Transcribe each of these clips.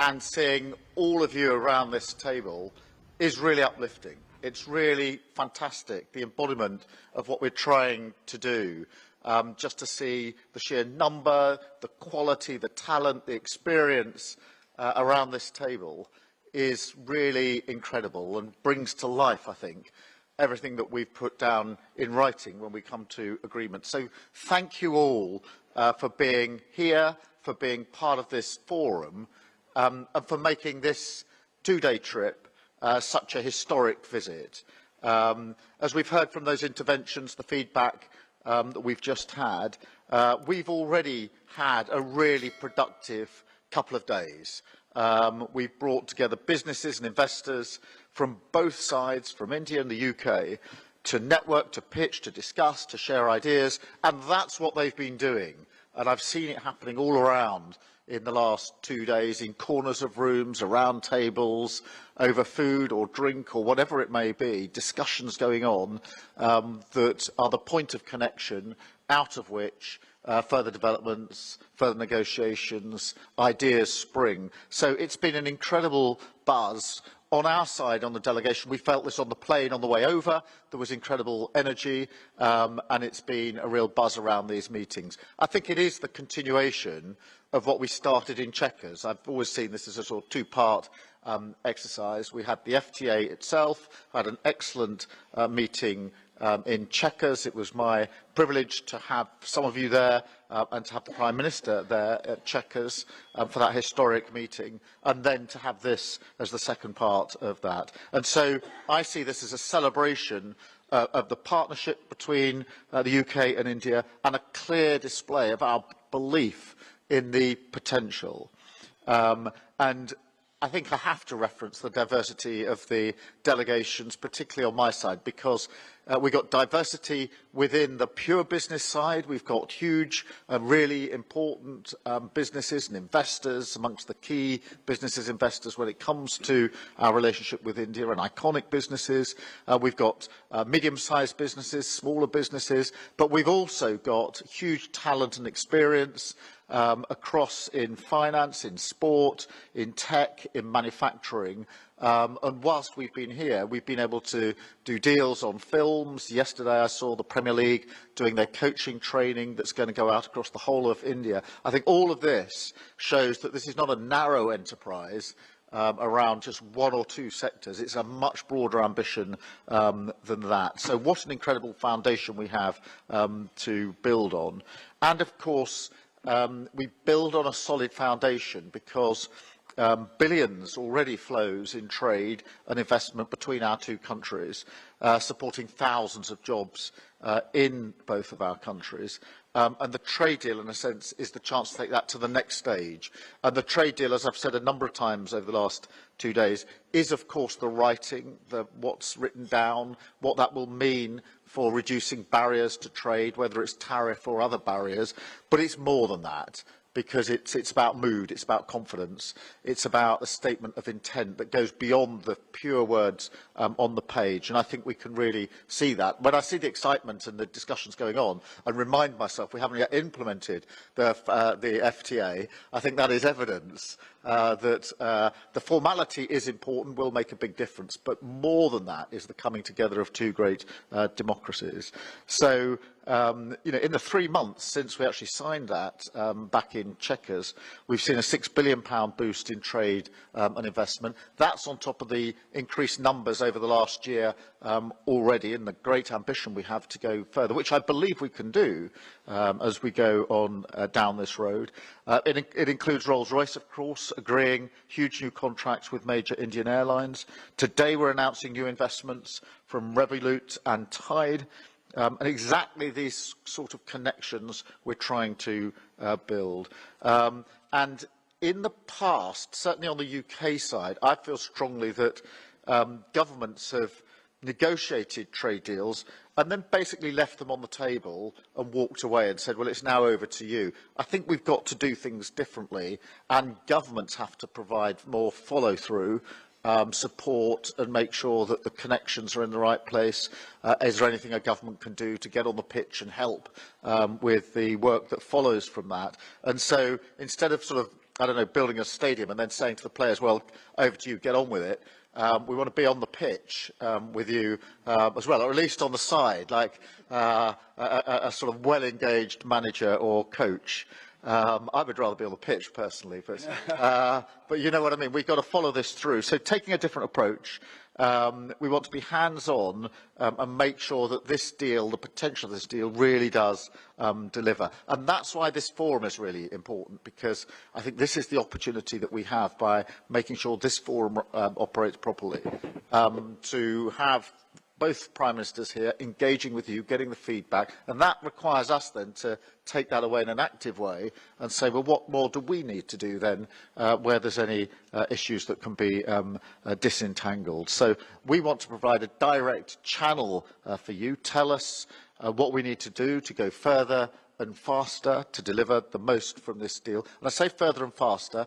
and seeing all of you around this table is really uplifting. It's really fantastic, the embodiment of what we're trying to do. Just to see the sheer number, the quality, the talent, the experience around this table is really incredible and brings to life, I think, everything that we've put down in writing when we come to agreement. So thank you all for being here, for being part of this forum, and for making this two-day trip such a historic visit. As we've heard from those interventions, the feedback that we've just had, we've already had a really productive couple of days. We've brought together businesses and investors from both sides, from India and the UK, to network, to pitch, to discuss, to share ideas, and that's what they've been doing. And I've seen it happening all around in the last 2 days, in corners of rooms, around tables, over food or drink or whatever it may be, discussions going on that are the point of connection out of which further developments, further negotiations, ideas spring. So it's been an incredible buzz. On our side, on the delegation, we felt this on the plane on the way over. There was incredible energy, and it's been a real buzz around these meetings. I think it is the continuation of what we started in Chequers. I've always seen this as a sort of two-part exercise. We had the FTA itself, had an excellent meeting in Chequers. It was my privilege to have some of you there and to have the Prime Minister there at Chequers for that historic meeting, and then to have this as the second part of that. And so I see this as a celebration of the partnership between the UK and India, and a clear display of our belief in the potential. And I think I have to reference the diversity of the delegations, particularly on my side, because we've got diversity within the pure business side. We've got huge, really important businesses and investors amongst the key businesses, investors when it comes to our relationship with India, and iconic businesses. We've got medium-sized businesses, smaller businesses, but we've also got huge talent and experience across in finance, in sport, in tech, in manufacturing. And whilst we've been here, we've been able to do deals on films. Yesterday I saw the Premier League doing their coaching training that's going to go out across the whole of India. I think all of this shows that this is not a narrow enterprise around just one or two sectors. It's a much broader ambition than that. So what an incredible foundation we have to build on. And of course, we build on a solid foundation because billions already flows in trade and investment between our two countries, supporting thousands of jobs in both of our countries. And the trade deal, in a sense, is the chance to take that to the next stage. And the trade deal, as I've said a number of times over the last 2 days, is, of course, the writing, what's written down, what that will mean for reducing barriers to trade, whether it's tariff or other barriers. But it's more than that, because it's about mood, it's about confidence, it's about a statement of intent that goes beyond the pure words on the page. And I think we can really see that. When I see the excitement and the discussions going on, and remind myself we haven't yet implemented the FTA, I think that is evidence that the formality is important, will make a big difference, but more than that is the coming together of two great democracies. So, you know, in the 3 months since we actually signed that back in Chequers, we've seen a £6 billion boost in trade and investment. That's on top of the increased numbers over the last year already, and the great ambition we have to go further, which I believe we can do as we go on down this road. It includes Rolls-Royce, of course, agreeing huge new contracts with major Indian airlines. Today we're announcing new investments from Revolut and Tide. And exactly these sort of connections we're trying to build. And in the past, certainly on the UK side, I feel strongly that governments have negotiated trade deals and then basically left them on the table and walked away and said, well, it's now over to you. I think we've got to do things differently, and governments have to provide more follow-through, support, and make sure that the connections are in the right place. Is there anything a government can do to get on the pitch and help with the work that follows from that? And so instead of sort of I don't know, building a stadium and then saying to the players, well, over to you, get on with it. We want to be on the pitch with you as well, or at least on the side, like a sort of well-engaged manager or coach. I would rather be on the pitch personally, but you know what I mean. We've got to follow this through. So taking a different approach, we want to be hands-on and make sure that this deal, the potential of this deal, really does deliver. And that's why this forum is really important, because I think this is the opportunity that we have by making sure this forum operates properly, to have both Prime Ministers here engaging with you, getting the feedback, and that requires us then to take that away in an active way and say, well, what more do we need to do then where there's any issues that can be disentangled. So we want to provide a direct channel for you. Tell us what we need to do to go further and faster to deliver the most from this deal. And I say further and faster.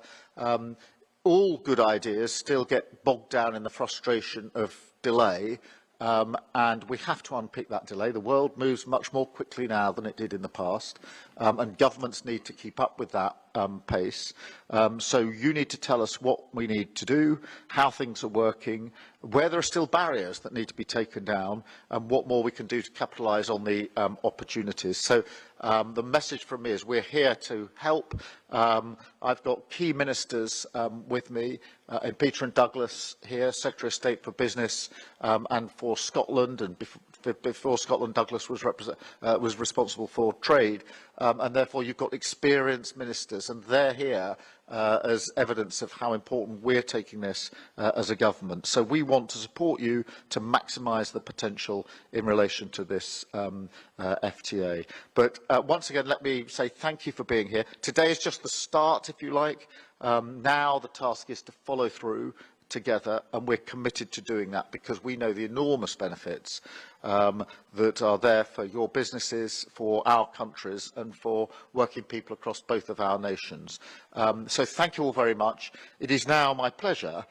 All good ideas still get bogged down in the frustration of delay. And we have to unpick that delay. The world moves much more quickly now than it did in the past, and governments need to keep up with that pace. So you need to tell us what we need to do, how things are working, where there are still barriers that need to be taken down, and what more we can do to capitalise on the opportunities. So the message from me is we're here to help. I've got key ministers with me, in Peter and Douglas here, Secretary of State for Business and for Scotland, and before Scotland, Douglas was responsible for trade, and therefore you've got experienced ministers, and they're here as evidence of how important we're taking this as a government. So we want to support you to maximise the potential in relation to this FTA. But once again, let me say thank you for being here. Today is just the start, if you like. Now the task is to follow through together, and we're committed to doing that because we know the enormous benefits that are there for your businesses, for our countries, and for working people across both of our nations. So thank you all very much. It is now my pleasure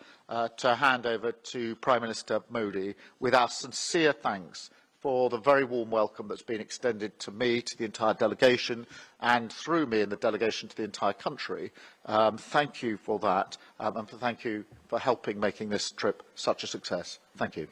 to hand over to Prime Minister Modi with our sincere thanks for the very warm welcome that's been extended to me, to the entire delegation, and through me and the delegation to the entire country. Thank you for that, and thank you for helping making this trip such a success. Thank you.